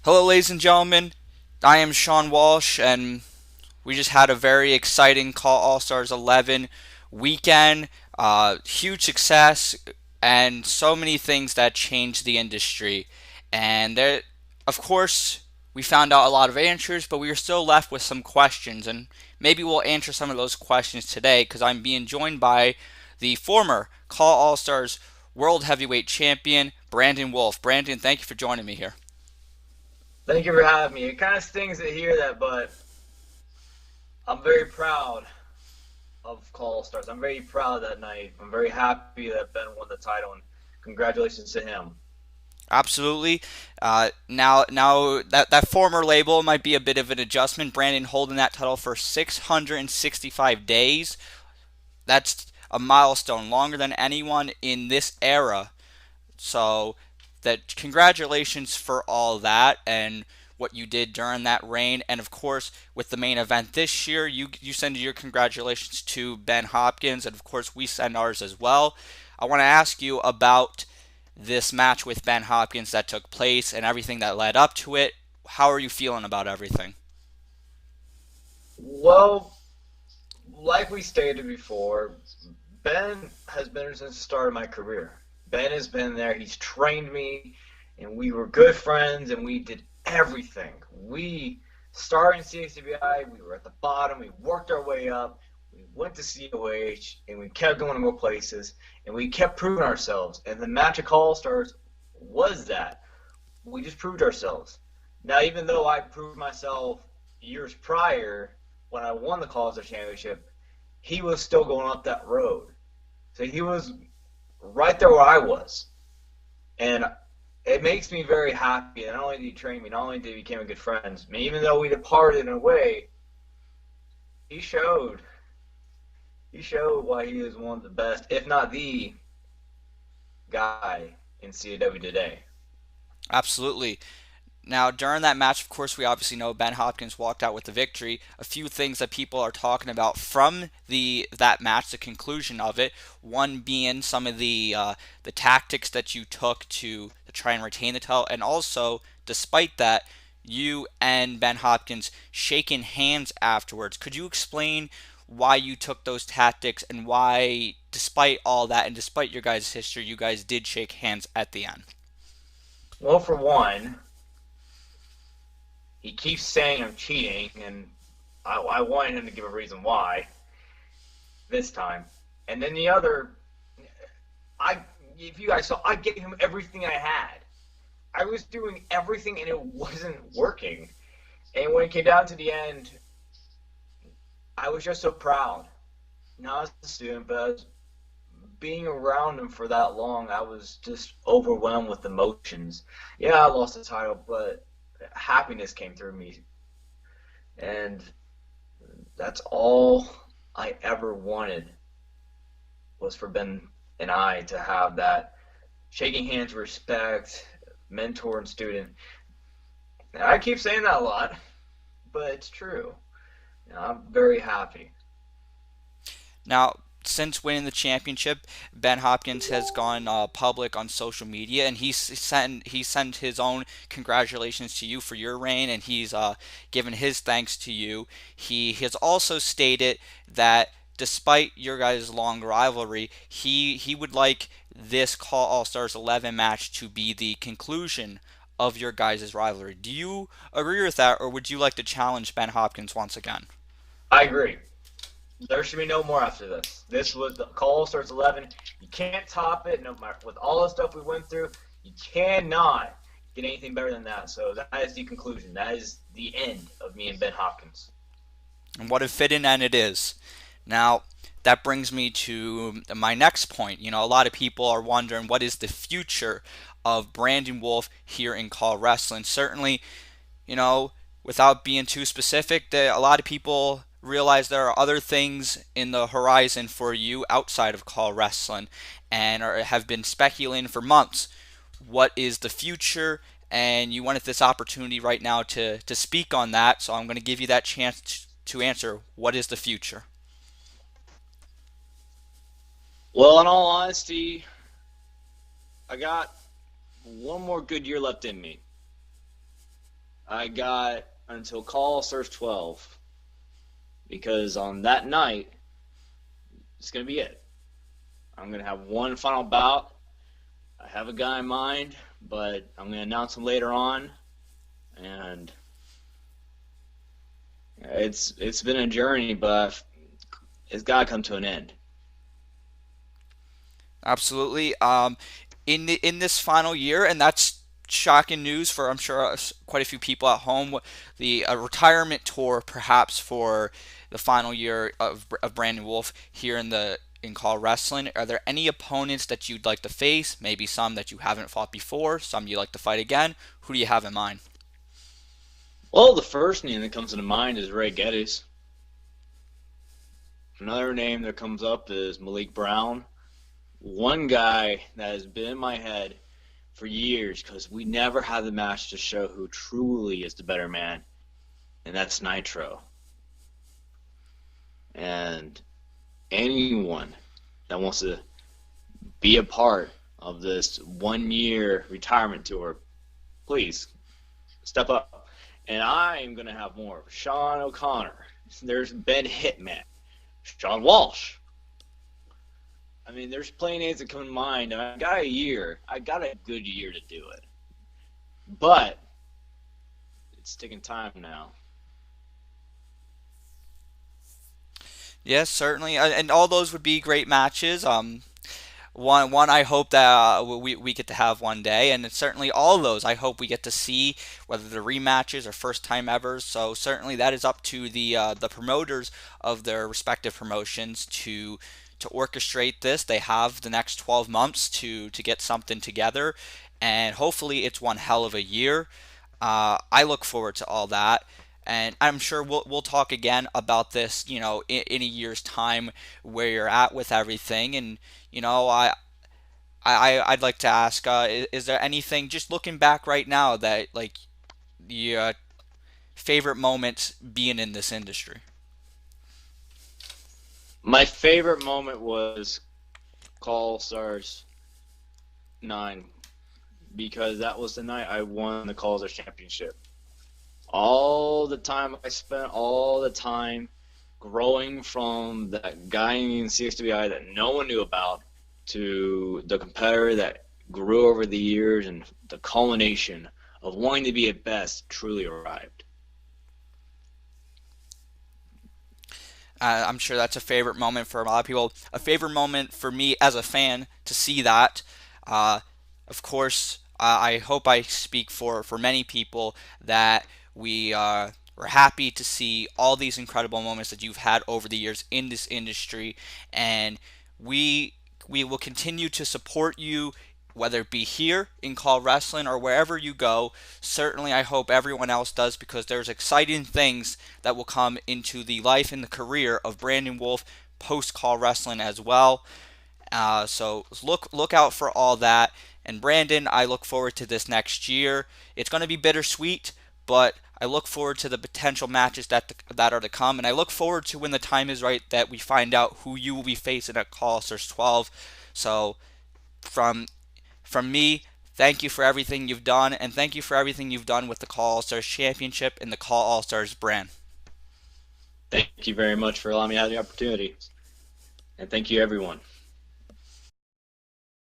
Hello, ladies and gentlemen. I am Sean Walsh, and we just had a very exciting CAW All Stars 11 weekend. Huge success, and so many things that changed the industry. And there, of course, we found out a lot of answers, but we were still left with some questions. And maybe we'll answer some of those questions today because I'm being joined by the former CAW All Stars World Heavyweight Champion, Brandon Wolfe. Brandon, thank you for joining me here. Thank you for having me. It kind of stings to hear that, but I'm very proud of CAW All Stars. I'm very proud of that night. I'm very happy that Ben won the title, and congratulations to him. Absolutely. Now that former label might be a bit of an adjustment. Brandon holding that title for 665 days. That's a milestone, longer than anyone in this era. So, that congratulations for all that and what you did during that reign. And of course, with the main event this year, you send your congratulations to Ben Hopkins, and of course, we send ours as well. I want to ask you about this match with Ben Hopkins that took place and everything that led up to it. How are you feeling about everything? Well, like we stated before, Ben has been there since the start of my career. Ben has been there. He's trained me, and we were good friends, and we did everything. We started in CACWI. We were at the bottom. We worked our way up. We went to COH, and we kept going to more places, and we kept proving ourselves. And the match of All Stars was that. We just proved ourselves. Now, even though I proved myself years prior when I won the All Stars Championship, he was still going up that road. So he was right there where I was. And it makes me very happy. Not only did he train me, not only did we become good friends, I mean, even though we departed in a way, he showed. He showed why he is one of the best, if not the guy in CAW today. Absolutely. Now, during that match, of course, we obviously know Ben Hopkins walked out with the victory. A few things that people are talking about from the that match, the conclusion of it. One being some of the tactics that you took to try and retain the title, and also, despite that, you and Ben Hopkins shaking hands afterwards. Could you explain why you took those tactics and why, despite all that and despite your guys' history, you guys did shake hands at the end? Well, for one, he keeps saying I'm cheating, and I wanted him to give a reason why this time. And then the other, I if you guys saw, I gave him everything I had. I was doing everything, and it wasn't working. And when it came down to the end, I was just so proud. Not as a student, but as being around him for that long, I was just overwhelmed with emotions. Yeah, I lost the title, but happiness came through me, and that's all I ever wanted was for Ben and I to have that shaking hands, respect, mentor and student. And I keep saying that a lot, but it's true. I'm very happy. Now, since winning the championship, Ben Hopkins has gone public on social media, and he sent his own congratulations to you for your reign, and he's given his thanks to you. He has also stated that despite your guys' long rivalry, he would like this CAW All Stars 11 match to be the conclusion of your guys' rivalry. Do you agree with that, or would you like to challenge Ben Hopkins once again? I agree. There should be no more after this. This was the Call starts 11. You can't top it. No matter with all the stuff we went through, you cannot get anything better than that. So that is the conclusion. That is the end of me and Ben Hopkins. And what a fitting end it is. Now, that brings me to my next point. You know, a lot of people are wondering what is the future of Brandon Wolfe here in CAW Wrestling. Certainly, you know, without being too specific, that a lot of people realize there are other things in the horizon for you outside of CAW Wrestling and have been speculating for months. What is the future? And you wanted this opportunity right now to speak on that, so I'm going to give you that chance to answer what is the future. Well, in all honesty, I got one more good year left in me. I got until CAW All Stars 12 because on that night it's gonna be it. I'm gonna have one final bout. I have a guy in mind, but I'm gonna announce him later on, and it's been a journey, but it's gotta come to an end. Absolutely. In this final year, and that's shocking news for I'm sure quite a few people at home. The retirement tour, perhaps for the final year of Brandon Wolfe here in CAW Wrestling. Are there any opponents that you'd like to face? Maybe some that you haven't fought before, some you'd like to fight again. Who do you have in mind? Well, the first name that comes to mind is Ray Geddes. Another name that comes up is Malik Brown. One guy that has been in my head for years because we never had the match to show who truly is the better man, and that's Nitro. And anyone that wants to be a part of this 1 year retirement tour, please step up. And I am going to have more of Sean O'Connor. There's Ben Hitman, Sean Walsh. I mean, there's plenty of names that come to mind. I got a year. I got a good year to do it. But it's taking time now. Yes, certainly, and all those would be great matches. One I hope that we get to have one day, and it's certainly all of those I hope we get to see, whether they're rematches or first time evers. So certainly that is up to the promoters of their respective promotions to orchestrate this. They have the next 12 months to get something together, and hopefully it's one hell of a year. I look forward to all that. And I'm sure we'll talk again about this, in a year's time, where you're at with everything. And I'd like to ask, is there anything just looking back right now that like the favorite moments being in this industry? My favorite moment was Call Stars 9 because that was the night I won the Call Stars Championship. All the time I spent, all the time growing from that guy in CXWI that no one knew about to the competitor that grew over the years, and the culmination of wanting to be at best truly arrived. I'm sure that's a favorite moment for a lot of people. A favorite moment for me as a fan to see that. Uh, of course, I hope I speak for many people that we're happy to see all these incredible moments that you've had over the years in this industry, and we we will continue to support you, whether it be here in CAW Wrestling or wherever you go. Certainly, I hope everyone else does, because there's exciting things that will come into the life and the career of Brandon Wolfe post CAW Wrestling as well. So look out for all that. And Brandon, I look forward to this next year. It's going to be bittersweet, but I look forward to the potential matches that are to come, and I look forward to when the time is right that we find out who you will be facing at CAW All Stars 12. So from from me, thank you for everything you've done, and thank you for everything you've done with the CAW All Stars Championship and the CAW All Stars brand. Thank you very much for allowing me to have the opportunity. And thank you, everyone.